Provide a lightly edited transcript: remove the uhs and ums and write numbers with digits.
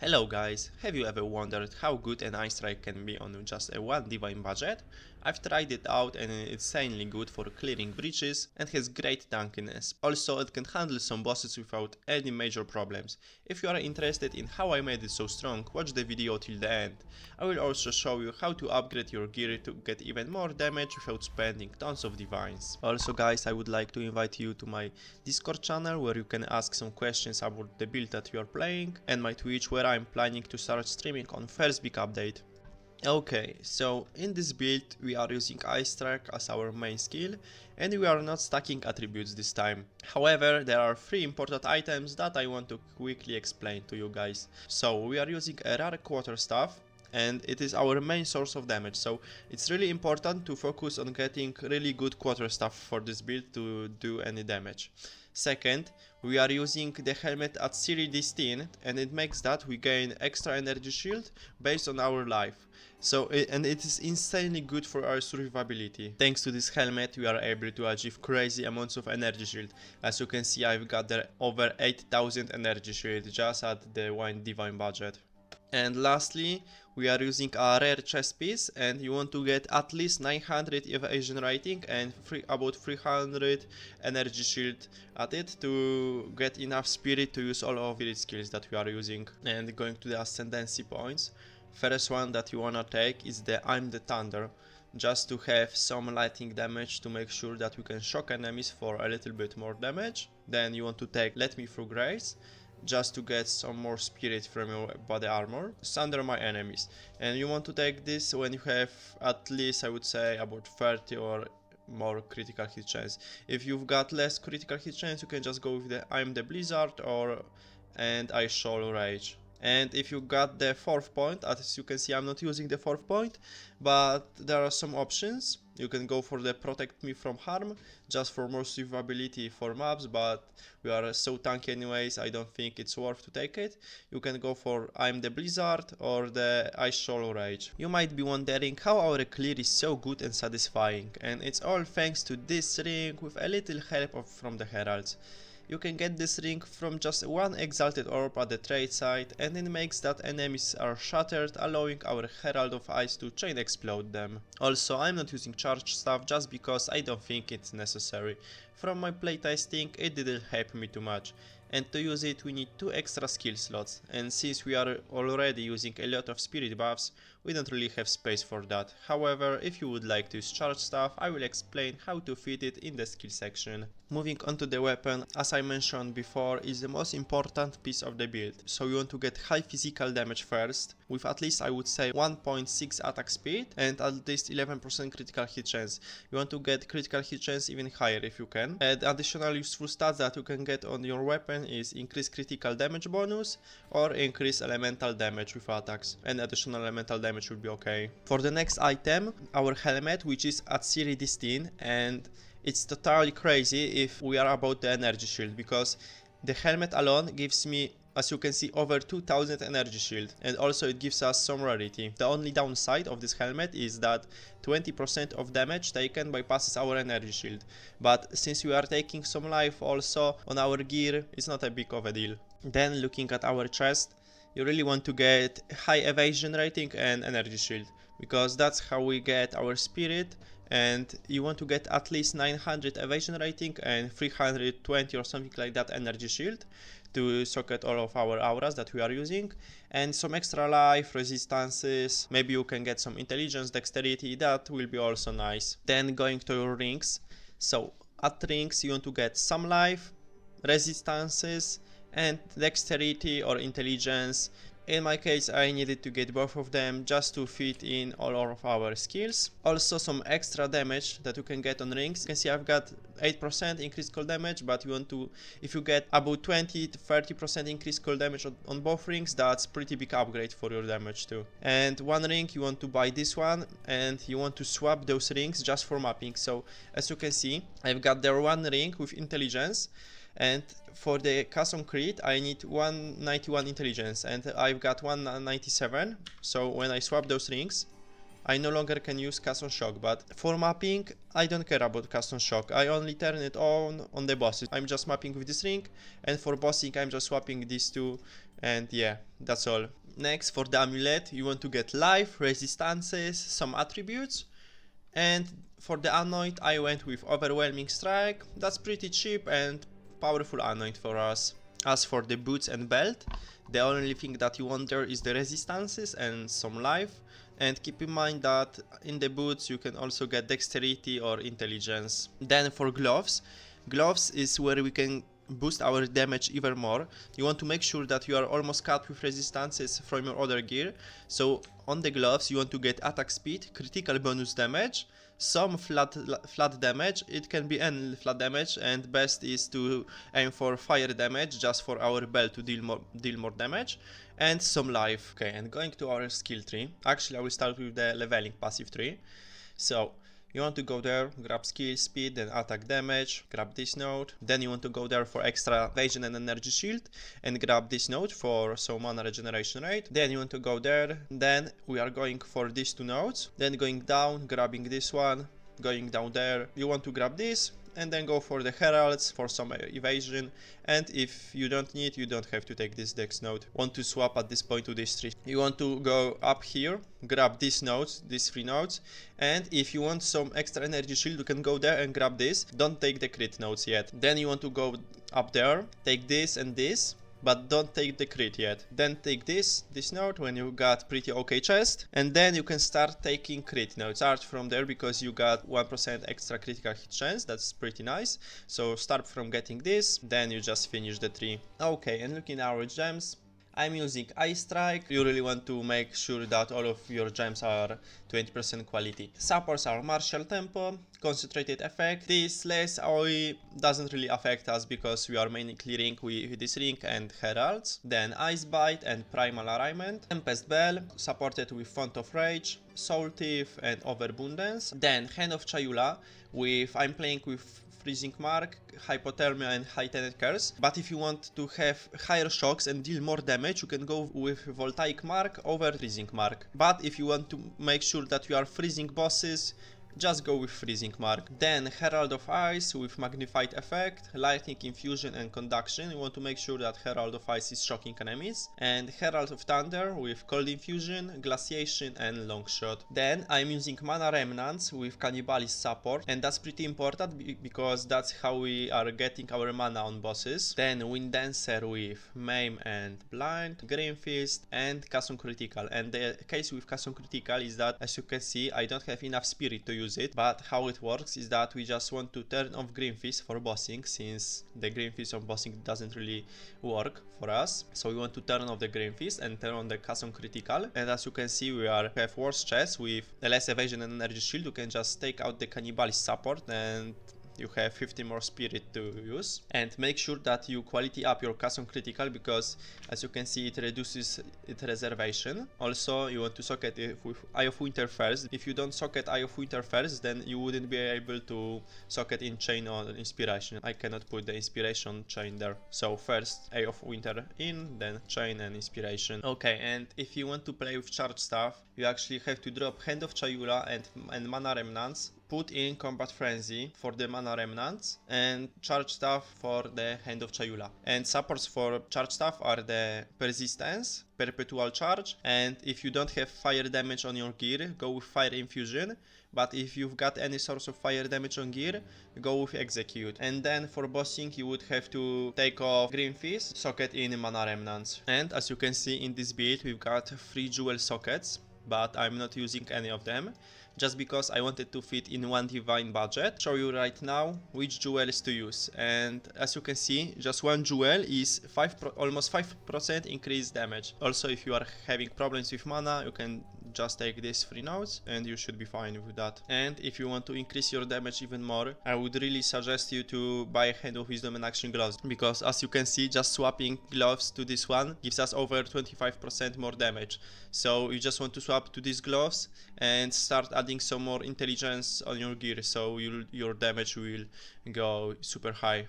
Hello guys, have you ever wondered how good an Ice Stirke can be on just a 1 divine budget? I've tried it out and it's insanely good for clearing breaches and has great tankiness. Also it can handle some bosses without any major problems. If you are interested in how I made it so strong, watch the video till the end. I will also show you how to upgrade your gear to get even more damage without spending tons of divines. Also guys, I would like to invite you to my Discord channel where you can ask some questions about the build that you are playing, and my Twitch where I'm planning to start streaming on first big update. Okay, so in this build we are using Ice Stirke as our main skill and we are not stacking attributes this time. However, there are 3 important items that I want to quickly explain to you guys. So we are using a rare quarterstaff and it is our main source of damage, so it's really important to focus on getting really good quarterstaff for this build to do any damage. Second, we are using the helmet at Series 16 and it makes that we gain extra energy shield based on our life. And it is insanely good for our survivability. Thanks to this helmet we are able to achieve crazy amounts of energy shield. As you can see, I've got there over 8000 energy shield just at the 1 divine budget. And lastly, we are using a rare chest piece and you want to get at least 900 evasion rating and about 300 energy shield at it to get enough spirit to use all of spirit skills that we are using. And going to the ascendancy points, first one that you wanna take is the I'm the Thunder, just to have some lightning damage to make sure that we can shock enemies for a little bit more damage. Then you want to take Let Me Through Grace, just to get some more spirit from your body armor, sunder my enemies. And you want to take this when you have at least, I would say, about 30 or more critical hit chance. If you've got less critical hit chance, you can just go with the I'm the Blizzard and I Shall Rage. And if you got the 4th point, as you can see I'm not using the 4th point, but there are some options. You can go for the Protect Me From Harm, just for more survivability for mobs, but we are so tanky anyways, I don't think it's worth to take it. You can go for I'm the Blizzard or the I Shall Rage. You might be wondering how our clear is so good and satisfying, and it's all thanks to this ring with a little help from the heralds. You can get this ring from just one exalted orb at the trade site and it makes that enemies are shattered, allowing our Herald of Ice to chain explode them. Also, I'm not using charge stuff just because I don't think it's necessary. From my playtesting, it didn't help me too much. And to use it we need 2 extra skill slots, and since we are already using a lot of spirit buffs, we don't really have space for that. However, if you would like to use charge stuff, I will explain how to fit it in the skill section. Moving on to the weapon, as I mentioned before, is the most important piece of the build. So you want to get high physical damage first, with at least I would say 1.6 attack speed and at least 11% critical hit chance. You want to get critical hit chance even higher if you can. And additional useful stats that you can get on your weapon is increase critical damage bonus or increase elemental damage with attacks, and additional elemental damage would be okay. For the next item, our helmet, which is at Series 16, and it's totally crazy if we are about the energy shield, because the helmet alone gives me, as you can see, over 2000 energy shield, and also it gives us some rarity. The only downside of this helmet is that 20% of damage taken bypasses our energy shield, but since we are taking some life also on our gear, it's not a big of a deal. Then looking at our chest, you really want to get high evasion rating and energy shield, because that's how we get our spirit, and you want to get at least 900 evasion rating and 320 or something like that energy shield to socket all of our auras that we are using, and some extra life, resistances, maybe you can get some intelligence, dexterity, that will be also nice. Then going to your rings, so at rings you want to get some life, resistances and dexterity or intelligence. In my case I needed to get both of them just to fit in all of our skills. Also some extra damage that you can get on rings. You can see I've got 8% increased cold damage, but you want to, if you get about 20 to 30% increased cold damage on both rings, that's pretty big upgrade for your damage too. And one ring you want to buy this one, and you want to swap those rings just for mapping. So as you can see, I've got there one ring with intelligence, and for the cast on crit I need 191 intelligence and I've got 197, so when I swap those rings I no longer can use cast on shock. But for mapping I don't care about cast on shock, I only turn it on the bosses. I'm just mapping with this ring, and for bossing I'm just swapping these two And yeah, that's all. Next, for the amulet, you want to get life, resistances, some attributes. And for the anoint, I went with overwhelming strike. That's pretty cheap and powerful anoint for us. As for the boots and belt, the only thing that you want there is the resistances and some life. And keep in mind that in the boots you can also get dexterity or intelligence. Then for gloves, gloves is where we can boost our damage even more. You want to make sure that you are almost cut with resistances from your other gear. So on the gloves you want to get attack speed, critical bonus damage, some flat damage. It can be any flat damage, and best is to aim for fire damage just for our belt to deal more damage, and some life. Okay, and going to our skill tree. Actually I will start with the leveling passive tree. So you want to go there, grab skill, speed, then attack damage, grab this node. Then you want to go there for extra evasion and energy shield and grab this node for some mana regeneration rate. Then you want to go there, then we are going for these two nodes, then going down, grabbing this one, going down there. You want to grab this and then go for the heralds for some evasion, and if you don't need, you don't have to take this dex node. Want to swap at this point to this tree. You want to go up here, grab these nodes, these three nodes, and if you want some extra energy shield, you can go there and grab this. Don't take the crit nodes yet. Then you want to go up there, take this and this, but don't take the crit yet. Then take this node when you got pretty okay chest, and then you can start taking crit nodes. Start from there because you got 1% extra critical hit chance. That's pretty nice. So start from getting this, then you just finish the tree. Okay, and looking at our gems, I'm using Ice Stirke. You really want to make sure that all of your gems are 20% quality. Supports are Martial Tempo, Concentrated Effect. This less AoE doesn't really affect us because we are mainly clearing with this ring and heralds. Then Ice Bite and Primal Alignment. Tempest Bell, supported with Font of Rage, Soul Thief and Overabundance. Then Hand of Chayula, I'm playing with Freezing Mark, Hypothermia and Heightened Curse. But if you want to have higher shocks and deal more damage, you can go with Voltaic Mark over Freezing Mark. But if you want to make sure that you are freezing bosses, just go with Freezing Mark. Then Herald of Ice with Magnified Effect, Lightning Infusion and Conduction. You want to make sure that Herald of Ice is shocking enemies. And Herald of Thunder with Cold Infusion, Glaciation and Long Shot. Then I'm using Mana Remnants with Cannibalist support, and that's pretty important because that's how we are getting our mana on bosses. Then Wind Dancer with Maim and Blind, Green Fist and Custom Critical. And the case with Custom Critical is that, as you can see, I don't have enough spirit to use it, but how it works is that we just want to turn off Green Fist for bossing, since the Green Fist on bossing doesn't really work for us. So we want to turn off the Green Fist and turn on the Custom Critical. And as you can see, we have worse chest with less evasion and energy shield. You can just take out the Cannibalist support and you have 50 more spirit to use. And make sure that you quality up your custom critical, because as you can see, it reduces its reservation. Also, you want to socket it with Eye of Winter first. If you don't socket Eye of Winter first, then you wouldn't be able to socket in chain or inspiration. I cannot put the inspiration chain there. So first Eye of Winter in, then chain and inspiration. Okay, and if you want to play with charge stuff, you actually have to drop Hand of Chayula and Mana Remnants, put in Combat Frenzy for the Mana Remnants, and Charge Staff for the Hand of Chayula. And supports for Charge Staff are the Persistence, Perpetual Charge, and if you don't have fire damage on your gear, go with Fire Infusion. But if you've got any source of fire damage on gear, go with Execute. And then for bossing, you would have to take off Green Fist, socket in Mana Remnants. And as you can see in this build, we've got 3 jewel sockets, but I'm not using any of them, just because I wanted to fit in one divine budget. Show you right now which jewels to use, and as you can see, just one jewel is almost 5% increased damage. Also, if you are having problems with mana, you can just take these 3 nodes and you should be fine with that. And if you want to increase your damage even more, I would really suggest you to buy a Hand of Wisdom and Action Gloves, because as you can see, just swapping gloves to this one gives us over 25% more damage. So you just want to swap to these gloves and start adding some more intelligence on your gear, so your damage will go super high.